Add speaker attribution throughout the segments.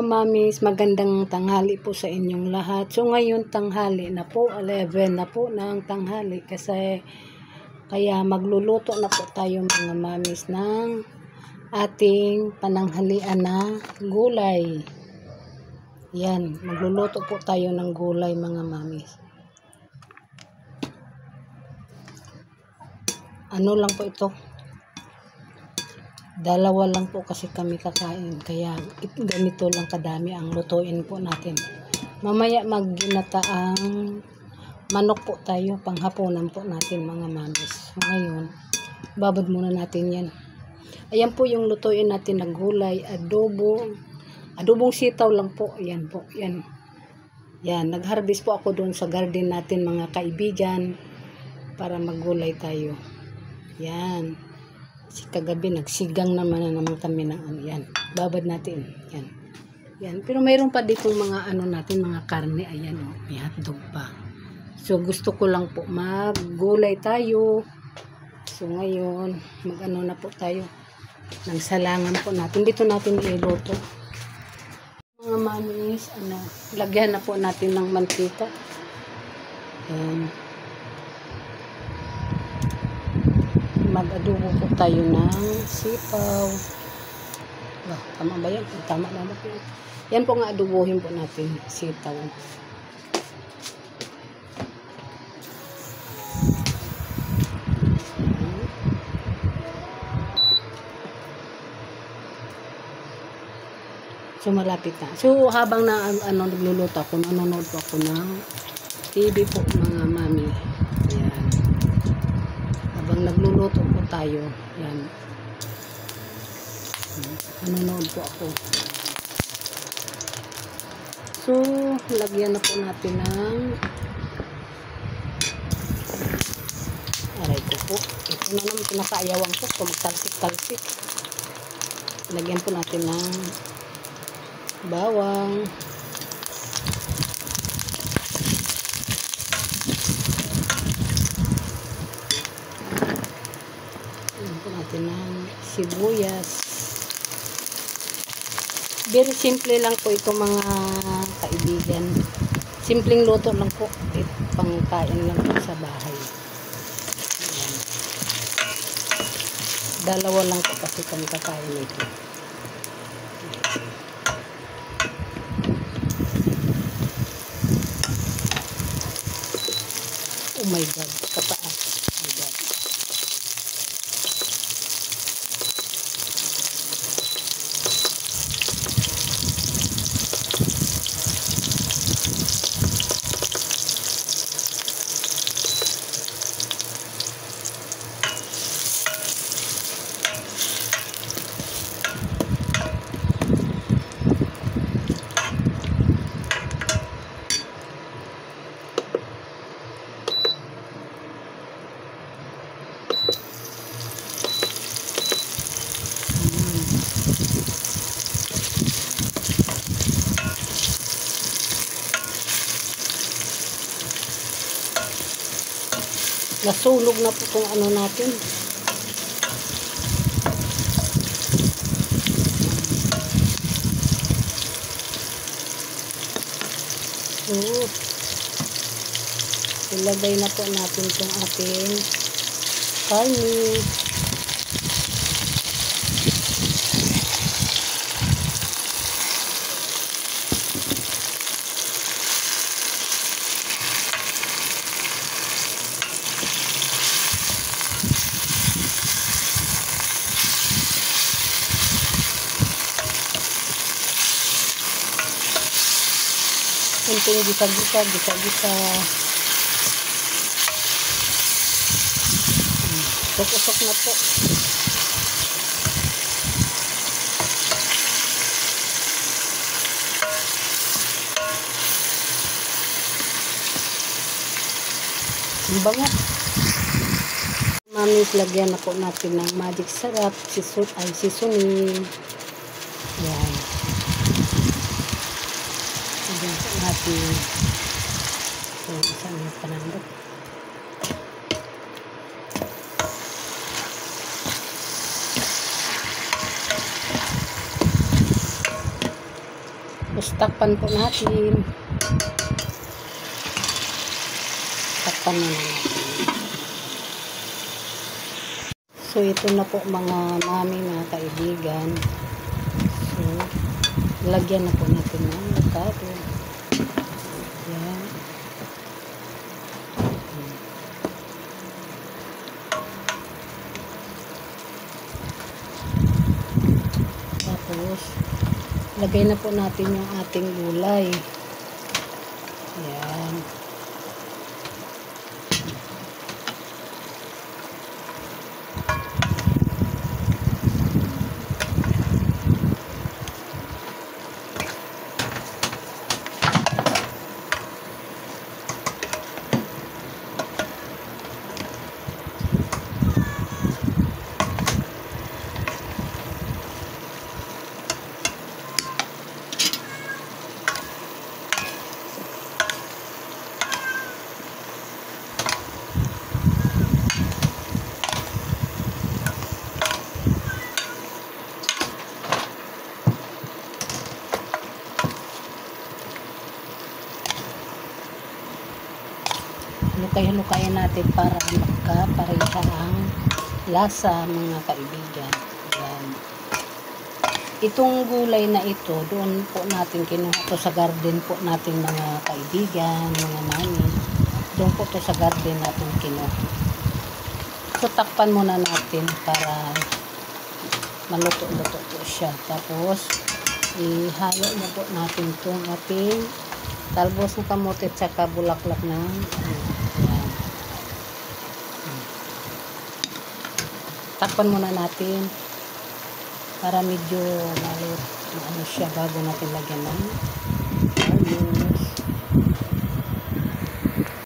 Speaker 1: mga mamis, magandang tanghali po sa inyong lahat. So ngayon tanghali na po, 11 na po ng tanghali kasi kaya magluluto na po tayo mga mamis ng ating pananghalian na gulay. Yan, magluluto po tayo ng gulay mga mamis. Ano lang po ito? Dalawa lang po kasi kami kakain, kaya ganito lang kadami ang lutuin po natin. Mamaya magginataang manok po tayo, panghapunan po natin mga mamis. So, ngayon, babad muna natin yan. Ayan po yung lutuin natin na gulay, adobong sitaw lang po. Ayan po, yan. Yan, nag-harvest po ako doon sa garden natin mga kaibigan para maggulay tayo. Yan. Si kagabi nagsigang naman kami ng ano yan. Babad natin. Yan. Yan. Pero mayroon pa dito mga ano natin, mga karne. Ayan o. May hotdog pa. So gusto ko lang po maggulay tayo. So ngayon, mag-ano na po tayo. Ng salangan po natin. Dito natin iluto. Mga mamis, ano, lagyan na po natin ng mantika. Ayan. Mag-adobo po tayo ng sipaw. Tama ba yan? Tama naman po. Yan po nga adobohin po natin, sitaw. So malapit na. So habang na nagluluto ako, nanonood po ako ng TV po mga mami. Ayan. Habang nagluluto po tayo, yan. Nanonood po ako. So, lagyan na po natin ng aray ko po. Ito na naman pinakaayawang ko. So, magtalsik-talsik. Lagyan po natin ng bawang. Natin ng sibuyas. Very simple lang po ito mga kaibigan. Simpleng luto lang po. Pangkain lang po sa bahay. Ayan. Dalawa lang po kasi kami kakain ito. Oh my God. Kataas. Oh my God. Nasunog na po itong ano natin. So, ilagay na po natin itong ating karne. Kunting gisa-gisa. Usok na po. Ang bango. Mamis, lagyan na po natin ng magic sarap, seasoning. Yan. Lagyan po natin. So, isang panandok. Tapos takpan po natin. Takpan na natin. So, ito na po mga mami, mga kaibigan. So, lagyan na po natin ng avocado. Yan. Tapos, lagay na po natin yung ating gulay. Yan. Lukay-lukayin natin para magkapareha ang lasa, mga kaibigan. Yan. Itong gulay na ito, doon po natin kinuha to sa garden po natin, mga kaibigan, mga mami. Doon po to sa garden natin kinuha. So, takpan muna natin para maluto-luto po siya. Tapos, ihalo na po natin itong ating talbos ng kamote at saka bulaklak ng yan. Takpan muna natin para medyo ano siya bago natin lagyan ng ayos.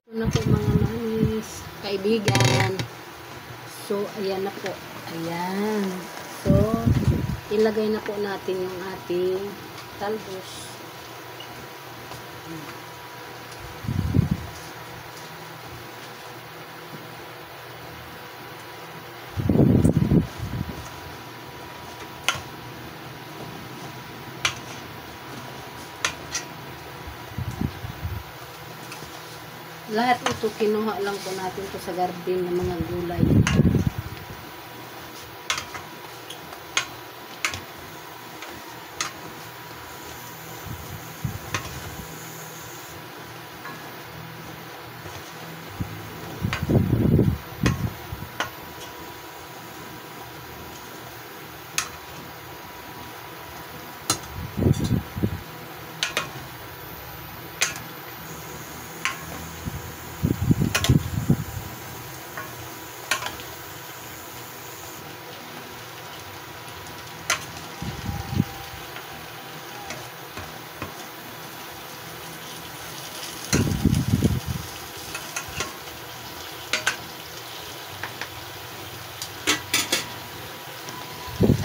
Speaker 1: Ito na po mga manis, kaibigan. So, ayan na po. Ayan. So, ilagay na po natin yung ating talbos. Lahat ito kinuha lang po natin to sa garden ng mga gulay.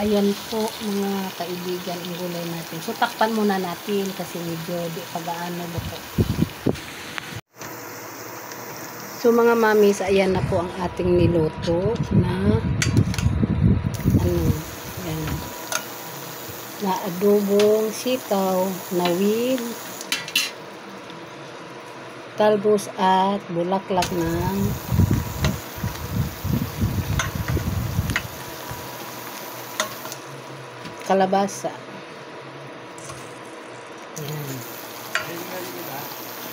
Speaker 1: Ayan po mga kaibigan ang gulay natin. So takpan muna natin kasi medyo di pagaano po. So mga mamis, ayan na po ang ating niluto na yan, na adobong sitaw na with talbos at bulaklak ng kalabasa. Yan.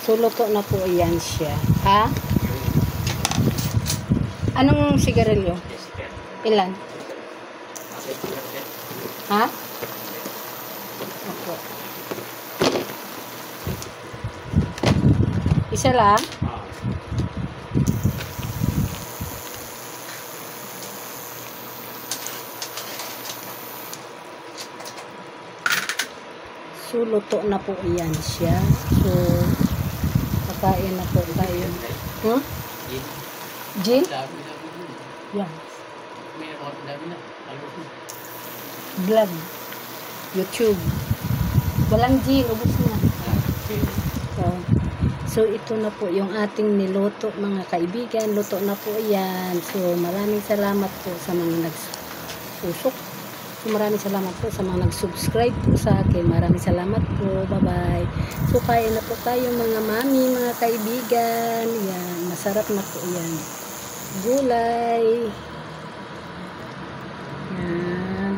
Speaker 1: So, luto na po yan siya. Ha? Anong sigarilyo? Ilan? Ha? Opo. Isa lang? So, luto na po yan siya. So, kakain na po tayo. Huh? Gin? Yan. Vlog. YouTube. Walang gin. Ubus na. So, ito na po yung ating niluto, mga kaibigan. Luto na po yan. So, maraming salamat po sa mga nagsusok So, maraming salamat po sa mga nag-subscribe po sa akin. Maraming salamat po. Bye-bye. So, kain na po tayo mga mami, mga kaibigan. Yan. Masarap na po yan. Gulay. Yan.